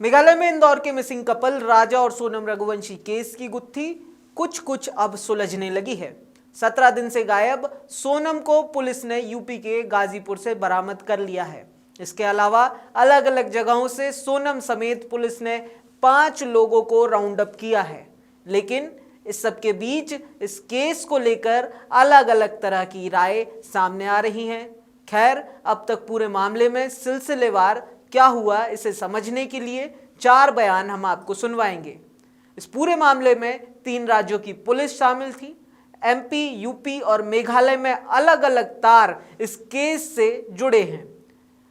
मेघालय में इंदौर के missing couple राजा और सोनम रघुवंशी केस की गुत्थी कुछ अब सुलझने लगी है। 17 दिन से गायब सोनम को पुलिस ने यूपी के गाजीपुर से बरामद कर लिया है। इसके अलावा अलग अलग जगहों से सोनम समेत पुलिस ने 5 लोगों को राउंड अप किया है। लेकिन इस सब के बीच इस केस को लेकर अलग अलग तरह की राय सामने आ रही हैं। खैर, अब तक पूरे मामले में सिलसिलेवार क्या हुआ इसे समझने के लिए 4 बयान हम आपको सुनवाएंगे। इस पूरे मामले में 3 राज्यों की पुलिस शामिल थी। एमपी, यूपी और मेघालय में अलग अलग तार इस केस से जुड़े हैं।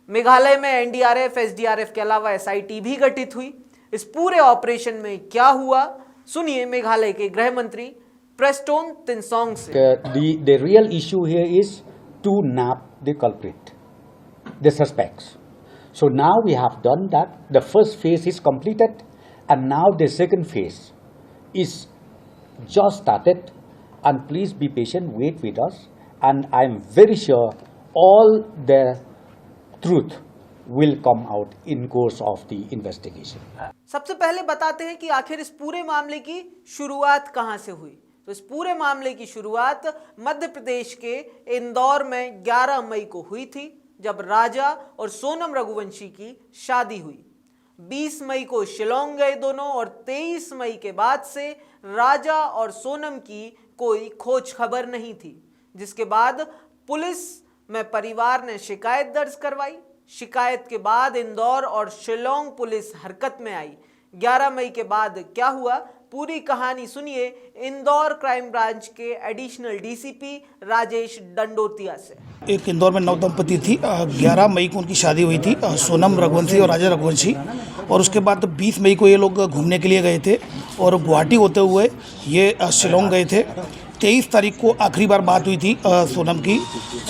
मेघालय में एनडीआरएफ, एसडीआरएफ के अलावा एसआईटी भी गठित हुई। इस पूरे ऑपरेशन में क्या हुआ, सुनिए मेघालय के गृह मंत्री प्रेस्टोन तिनसोंग से। The real issue here is to nab the culprit, the suspects. So now we have done that. The first phase is completed, and now the second phase is just started. And please be patient, wait with us, and I am very sure all the truth will come out in course of the investigation. सबसे पहले बताते हैं कि आखिर इस पूरे मामले की शुरुआत कहां से हुई। तो इस पूरे मामले की शुरुआत मध्य प्रदेश के इंदौर में 11 मई को हुई थी, जब राजा और सोनम रघुवंशी की शादी हुई। 20 मई को शिलोंग गए दोनों, और 23 मई के बाद से राजा और सोनम की कोई खोज खबर नहीं थी। जिसके बाद पुलिस में परिवार ने शिकायत दर्ज करवाई। शिकायत के बाद इंदौर और शिलोंग पुलिस हरकत में आई। 11 मई के बाद क्या हुआ, पूरी कहानी सुनिए इंदौर क्राइम ब्रांच के एडिशनल डीसीपी राजेश दंडोतिया से। एक इंदौर में नवदंपति थी, 11 मई को उनकी शादी हुई थी, सोनम रघुवंशी और राजा रघुवंशी। और उसके बाद 20 मई को ये लोग घूमने के लिए गए थे और गुवाहाटी होते हुए ये शिलोंग गए थे। 23 तारीख को आखिरी बार बात हुई थी सोनम की,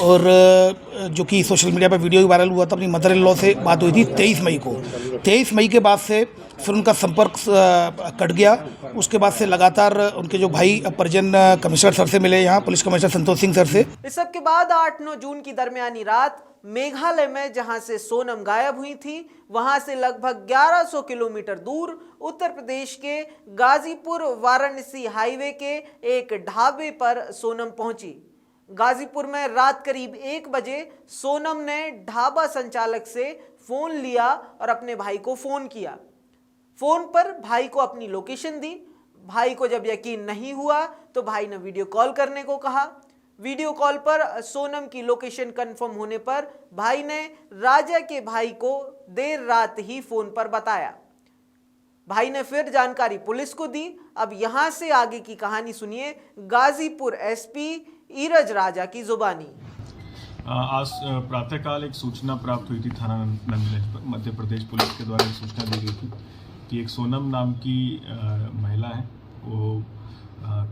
और जो कि सोशल मीडिया पर वीडियो वायरल हुआ था, अपनी मदर इन लॉ से बात हुई थी 23 मई को। 23 मई के बाद से फिर उनका संपर्क कट गया। उसके बाद से लगातार उनके जो भाई परिजन कमिश्नर सर से मिले, यहाँ police commissioner Santosh Singh sir से। इस सब के बाद 8-9 जून की दरमियानी रात मेघालय में जहां से सोनम गायब हुई थी, वहां से लगभग 1100 किलोमीटर दूर उत्तर प्रदेश के गाजीपुर वाराणसी हाईवे के एक ढाबे पर सोनम पहुंची। गाजीपुर में रात करीब 1 बजे सोनम ने ढाबा संचालक से फोन लिया और अपने भाई को फोन किया। फोन पर भाई को अपनी लोकेशन दी। भाई को जब यकीन नहीं हुआ तो भाई ने वीडियो कॉल करने को कहा। वीडियो कॉल पर सोनम की लोकेशन कंफर्म होने पर भाई ने राजा के भाई को देर रात ही फोन पर बताया। भाई ने फिर जानकारी पुलिस को दी। अब यहां से आगे की कहानी सुनिए गाजीपुर एसपी ईरज राजा की जुबानी। आज प्रातःकाल एक सूचना प्राप्त हुई थी थाना नंदगंज पर। मध्य प्रदेश पुलिस के द्वारा एक सूचना दी गई थी कि एक सोनम नाम की महिला है, वो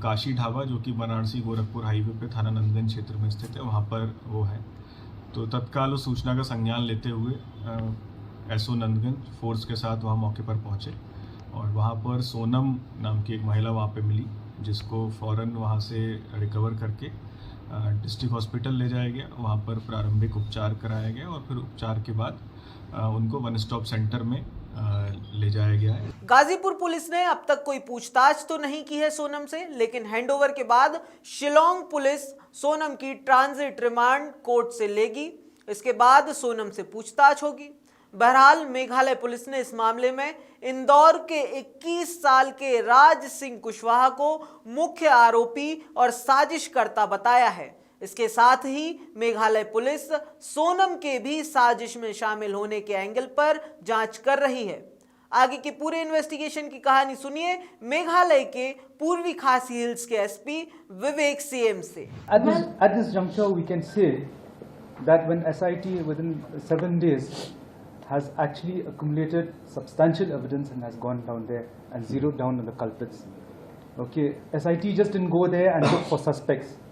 काशी ढाबा जो कि वाराणसी गोरखपुर हाईवे पे थाना नंदगंज क्षेत्र में स्थित है, वहाँ पर वो है। तो तत्काल उस सूचना का संज्ञान लेते हुए एसओ नंदगंज फोर्स के साथ वहाँ मौके पर पहुँचे, और वहाँ पर सोनम नाम की एक महिला वहाँ पे मिली, जिसको फ़ौरन वहाँ से रिकवर करके डिस्ट्रिक्ट हॉस्पिटल ले जाया गया। वहाँ पर प्रारंभिक उपचार कराया गया और फिर उपचार के बाद उनको वन स्टॉप सेंटर में ले जाया गया है। गाजीपुर पुलिस ने अब तक कोई पूछताछ तो नहीं की है सोनम से, लेकिन हैंडओवर के बाद शिलोंग पुलिस सोनम की ट्रांजिट रिमांड कोर्ट से लेगी। इसके बाद सोनम से पूछताछ होगी। बहरहाल मेघालय पुलिस ने इस मामले में इंदौर के 21 साल के राज सिंह कुशवाहा को मुख्य आरोपी और साजिशकर्ता बताया है। इसके साथ ही मेघालय पुलिस सोनम के भी साजिश में शामिल होने के एंगल पर जांच कर रही है। आगे की पूरे इन्वेस्टिगेशन की कहानी सुनिए मेघालय के पूर्वी खासी हिल्स के एसपी विवेक सीएम से। At this juncture we can say that when SIT within 7 days has actually accumulated substantial evidence and has gone down there and zeroed down on the culprits. Okay, SIT just didn't go there and look for suspects.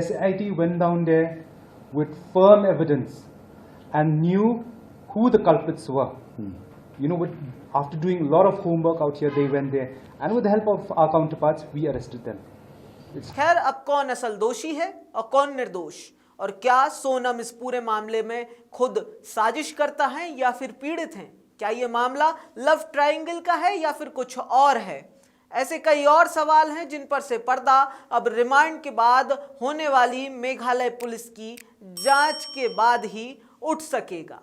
SIT went down there with firm evidence and knew who the culprits were. You know, after doing a lot of homework out here, they went there, and with the help of our counterparts, we arrested them. खैर, अब कौन असल दोषी है और कौन निर्दोष, और क्या सोनम इस पूरे मामले में खुद साजिश करता है या फिर पीड़ित हैं, क्या ये मामला लव ट्रायंगल का है या फिर कुछ और है? ऐसे कई और सवाल हैं जिन पर से पर्दा अब रिमांड के बाद होने वाली मेघालय पुलिस की जांच के बाद ही उठ सकेगा।